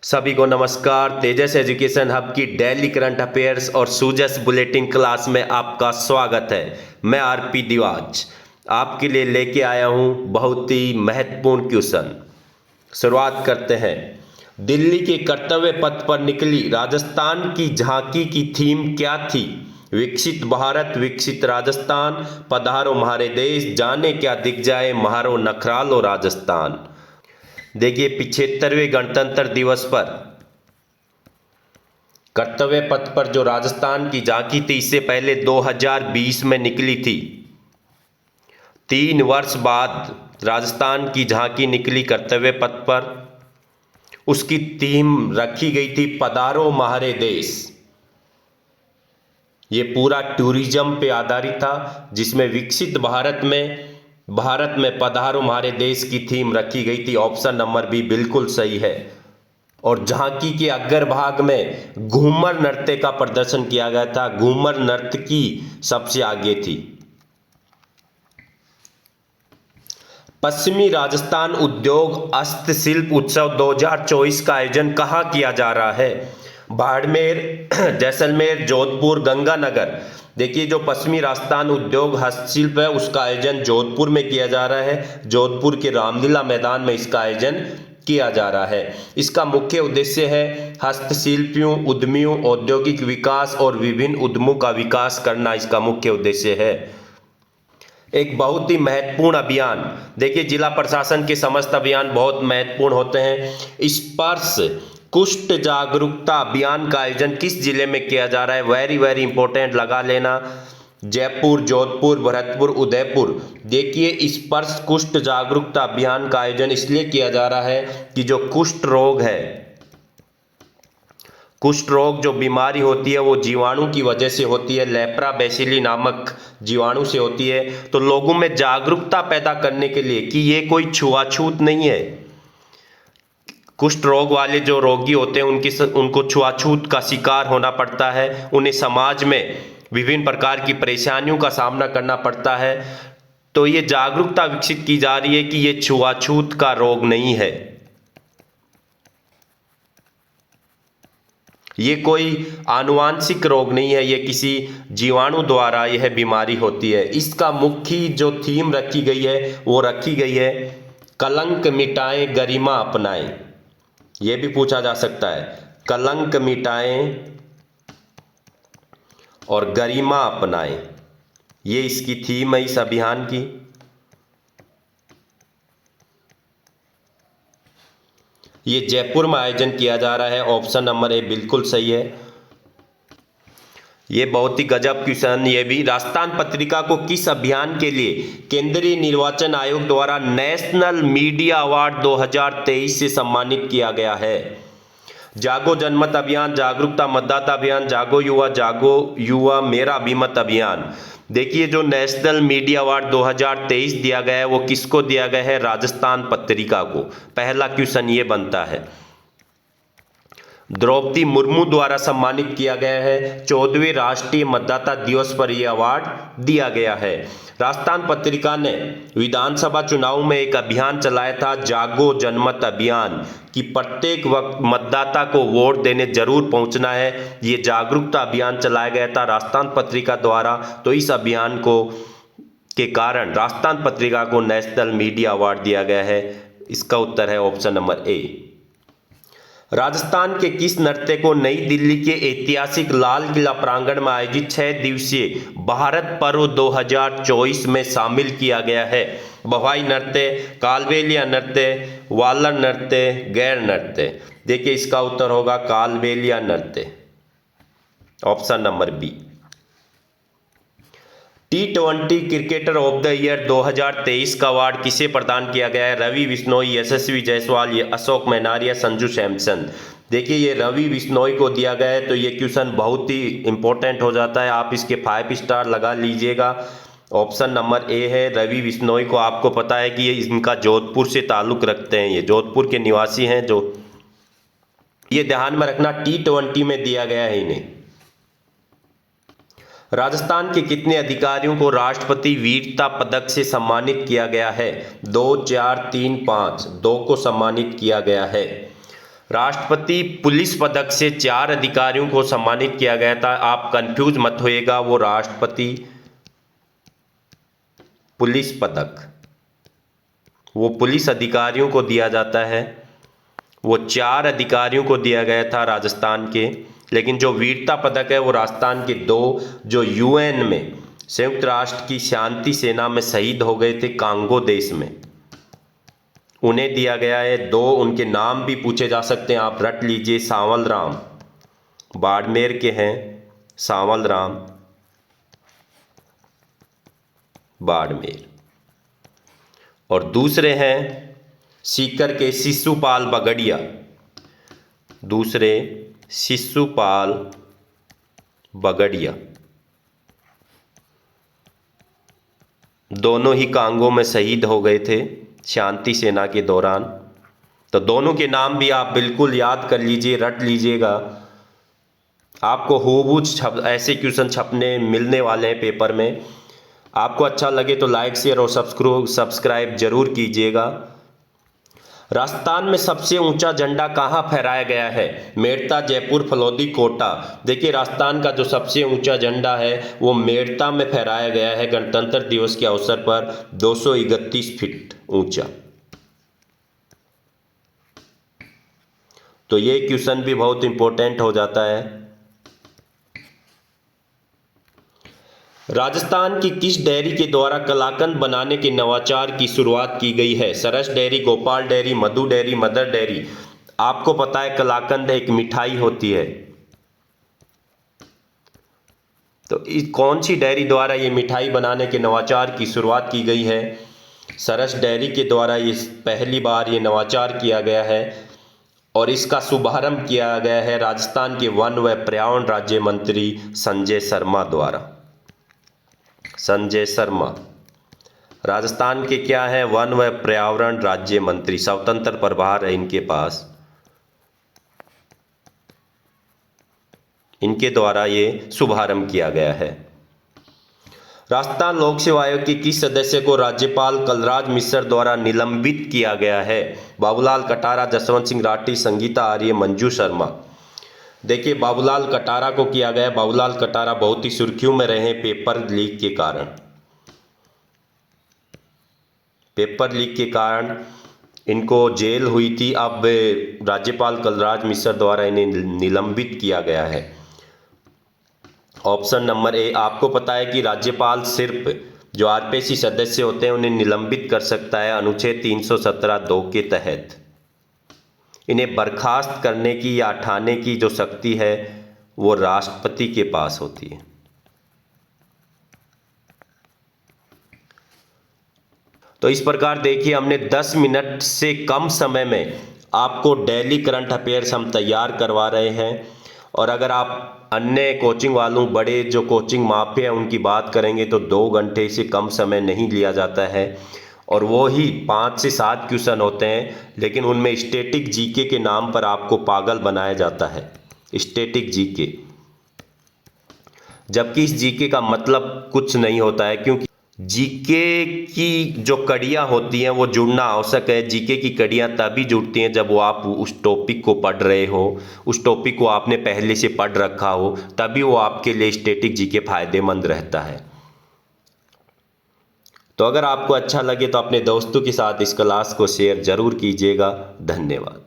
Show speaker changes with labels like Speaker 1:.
Speaker 1: सभी को नमस्कार। तेजस एजुकेशन हब की डेली करंट अफेयर्स और सूजस बुलेटिन क्लास में आपका स्वागत है। मैं आरपी दिवाज आपके लिए लेके आया हूं बहुत ही महत्वपूर्ण क्वेश्चन। शुरुआत करते हैं। दिल्ली के कर्तव्य पथ पर निकली राजस्थान की झांकी की थीम क्या थी? विकसित भारत विकसित राजस्थान, पधारो म्हारे देश, जाने क्या दिख जाए म्हारो नखरालो राजस्थान। देखिए 75वें गणतंत्र दिवस पर कर्तव्य पथ पर जो राजस्थान की झांकी थी, इससे पहले 2020 में निकली थी। 3 वर्ष बाद राजस्थान की झांकी निकली कर्तव्य पथ पर। उसकी थीम रखी गई थी पधारो म्हारे देश। ये पूरा टूरिज्म पे आधारित था, जिसमें विकसित भारत में पधारो म्हारे देश की थीम रखी गई थी। ऑप्शन नंबर बी बिल्कुल सही है। और झांकी के अग्रभाग में घूमर नृत्य का प्रदर्शन किया गया था। घूमर नर्तकी सबसे आगे थी। पश्चिमी राजस्थान उद्योग हस्तशिल्प उत्सव 2024 का आयोजन कहाँ किया जा रहा है? बाड़मेर, जैसलमेर, जोधपुर, गंगानगर। देखिए जो पश्चिमी राजस्थान उद्योग हस्तशिल्प है, उसका आयोजन जोधपुर में किया जा रहा है। जोधपुर के रामलीला मैदान में इसका आयोजन किया जा रहा है। इसका मुख्य उद्देश्य है हस्तशिल्पियों, उद्यमियों, औद्योगिक विकास और विभिन्न उद्यमों का विकास करना इसका मुख्य उद्देश्य है। एक बहुत ही महत्वपूर्ण अभियान। देखिए जिला प्रशासन के समस्त अभियान बहुत महत्वपूर्ण होते हैं। स्पर्श कुष्ठ जागरूकता अभियान का आयोजन किस जिले में किया जा रहा है? वेरी वेरी इंपॉर्टेंट, लगा लेना। जयपुर, जोधपुर, भरतपुर, उदयपुर। देखिए स्पर्श कुष्ठ जागरूकता अभियान का आयोजन इसलिए किया जा रहा है कि जो कुष्ठ रोग है, कुष्ठ रोग जो बीमारी होती है वो जीवाणु की वजह से होती है। लेप्रा बेसिली नामक जीवाणु से होती है। तो लोगों में जागरूकता पैदा करने के लिए कि ये कोई छुआछूत नहीं है। कुष्ठ रोग वाले जो रोगी होते हैं उनको छुआछूत का शिकार होना पड़ता है। उन्हें समाज में विभिन्न प्रकार की परेशानियों का सामना करना पड़ता है। तो ये जागरूकता विकसित की जा रही है कि ये छुआछूत का रोग नहीं है, ये कोई आनुवांशिक रोग नहीं है, ये किसी जीवाणु द्वारा यह बीमारी होती है। इसका मुख्य जो थीम रखी गई है वो रखी गई है कलंक मिटाएं गरिमा अपनाएं। यह भी पूछा जा सकता है, कलंक मिटाएं और गरिमा अपनाएं। ये इसकी थीम है इस अभियान की। ये जयपुर में आयोजन किया जा रहा है। ऑप्शन नंबर ए बिल्कुल सही है। ये बहुत ही गजब क्वेश्चन। ये भी राजस्थान पत्रिका को किस अभियान के लिए केंद्रीय निर्वाचन आयोग द्वारा नेशनल मीडिया अवार्ड 2023 से सम्मानित किया गया है? जागो जनमत अभियान, जागरूकता मतदाता अभियान, जागो युवा मेरा अभिमत अभियान। देखिए जो नेशनल मीडिया अवार्ड 2023 दिया गया है वो किसको दिया गया है? राजस्थान पत्रिका को। पहला क्वेश्चन ये बनता है। द्रौपदी मुर्मू द्वारा सम्मानित किया गया है। 14वें राष्ट्रीय मतदाता दिवस पर यह अवार्ड दिया गया है। राजस्थान पत्रिका ने विधानसभा चुनाव में एक अभियान चलाया था, जागो जनमत अभियान, कि प्रत्येक वक्त मतदाता को वोट देने जरूर पहुंचना है। ये जागरूकता अभियान चलाया गया था राजस्थान पत्रिका द्वारा। तो इस अभियान को के कारण राजस्थान पत्रिका को नेशनल मीडिया अवार्ड दिया गया है। इसका उत्तर है ऑप्शन नंबर ए। राजस्थान के किस नृत्य को नई दिल्ली के ऐतिहासिक लाल किला प्रांगण में आयोजित 6 दिवसीय भारत पर्व 2024 में शामिल किया गया है? भवाई नृत्य, कालबेलिया नृत्य, वालर नृत्य, गैर नृत्य। देखिए इसका उत्तर होगा कालबेलिया नृत्य। Option number B. T20 cricketer of the year 2023 का अवार्ड किसे प्रदान किया गया है? रवि बिश्नोई, यशस्वी जायसवाल, अशोक मैनारिया, संजू सैमसन। देखिए ये रवि बिश्नोई को दिया गया है। तो ये क्वेश्चन बहुत ही इंपॉर्टेंट हो जाता है, आप इसके 5 स्टार लगा लीजिएगा। ऑप्शन नंबर ए है रवि बिश्नोई को। आपको पता है कि ये इनका जोधपुर से ताल्लुक रखते हैं, ये जोधपुर के निवासी हैं। जो ये ध्यान में रखना, T20 में दिया गया है इन्हें। राजस्थान के कितने अधिकारियों को राष्ट्रपति वीरता पदक से सम्मानित किया गया है? 2, 4, 3, 5। 2 को सम्मानित किया गया है। राष्ट्रपति पुलिस पदक से 4 अधिकारियों को सम्मानित किया गया था। आप कंफ्यूज मत होइएगा, वो राष्ट्रपति पुलिस पदक वो पुलिस अधिकारियों को दिया जाता है। वो 4 अधिकारियों को दिया गया था राजस्थान के, लेकिन जो वीरता पदक है वो राजस्थान के 2 जो यूएन में संयुक्त राष्ट्र की शांति सेना में शहीद हो गए थे कांगो देश में, उन्हें दिया गया है। 2 उनके नाम भी पूछे जा सकते हैं, आप रट लीजिए। सांवल राम बाड़मेर के हैं, सांवल राम बाड़मेर। और दूसरे हैं सीकर के शिशुपाल बगड़िया, दूसरे शिशुपाल बगड़िया। दोनों ही कांगो में शहीद हो गए थे शांति सेना के दौरान। तो दोनों के नाम भी आप बिल्कुल याद कर लीजिए, रट लीजिएगा। आपको हूबहू ऐसे क्वेश्चन छपने मिलने वाले हैं पेपर में। आपको अच्छा लगे तो लाइक शेयर और सब्सक्राइब जरूर कीजिएगा। राजस्थान में सबसे ऊंचा झंडा कहाँ फहराया गया है? मेड़ता, जयपुर, फलौदी, कोटा। देखिए, राजस्थान का जो सबसे ऊंचा झंडा है वो मेड़ता में फहराया गया है गणतंत्र दिवस के अवसर पर, 231 फीट ऊंचा। तो ये क्वेश्चन भी बहुत इंपॉर्टेंट हो जाता है। राजस्थान की किस डेयरी के द्वारा कलाकंद बनाने के नवाचार की शुरुआत की गई है? सरस डेयरी, गोपाल डेयरी, मधु डेयरी, मदर डेयरी। आपको पता है कलाकंद एक मिठाई होती है, तो कौन सी डेयरी द्वारा ये मिठाई बनाने के नवाचार की शुरुआत की गई है? सरस डेयरी के द्वारा ये पहली बार ये नवाचार किया गया है और इसका शुभारंभ किया गया है राजस्थान के वन व पर्यावरण राज्य मंत्री संजय शर्मा द्वारा। संजय शर्मा राजस्थान के क्या है? वन व पर्यावरण राज्य मंत्री, स्वतंत्र प्रभार है इनके पास। इनके द्वारा ये शुभारंभ किया गया है। राजस्थान लोक सेवा आयोग के किस सदस्य को राज्यपाल कलराज मिश्र द्वारा निलंबित किया गया है? बाबूलाल कटारा, जसवंत सिंह राठी, संगीता आर्य, मंजू शर्मा। देखिए, बाबूलाल कटारा को किया गया। बाबूलाल कटारा बहुत ही सुर्खियों में रहे पेपर लीक के कारण। पेपर लीक के कारण इनको जेल हुई थी। अब राज्यपाल कलराज मिश्र द्वारा इन्हें निलंबित किया गया है। Option number A. आपको पता है कि राज्यपाल सिर्फ जो आरपीएससी सदस्य होते हैं उन्हें निलंबित कर सकता है अनुच्छेद 317(2) के तहत। इन्हें बर्खास्त करने की या हटाने की जो शक्ति है वो राष्ट्रपति के पास होती है। तो इस प्रकार देखिए, हमने 10 मिनट से कम समय में आपको डेली करंट अफेयर्स हम तैयार करवा रहे हैं। और अगर आप अन्य कोचिंग वालों, बड़े जो कोचिंग माफिया हैं उनकी बात करेंगे तो 2 घंटे से कम समय नहीं लिया जाता है और वो ही 5 से 7 क्वेश्चन होते हैं, लेकिन उनमें स्टैटिक जीके के नाम पर आपको पागल बनाया जाता है। स्टैटिक जीके, जबकि इस जीके का मतलब कुछ नहीं होता है, क्योंकि जीके की जो कड़ियाँ होती हैं वो जुड़ना आवश्यक है। जीके की कड़ियाँ तभी जुड़ती हैं जब वो आप उस टॉपिक को पढ़ रहे हो, उस टॉपिक को आपने पहले से पढ़ रखा हो, तभी वो आपके लिए स्टैटिक जीके फायदेमंद रहता है। तो अगर आपको अच्छा लगे तो अपने दोस्तों के साथ इस क्लास को शेयर जरूर कीजिएगा। धन्यवाद।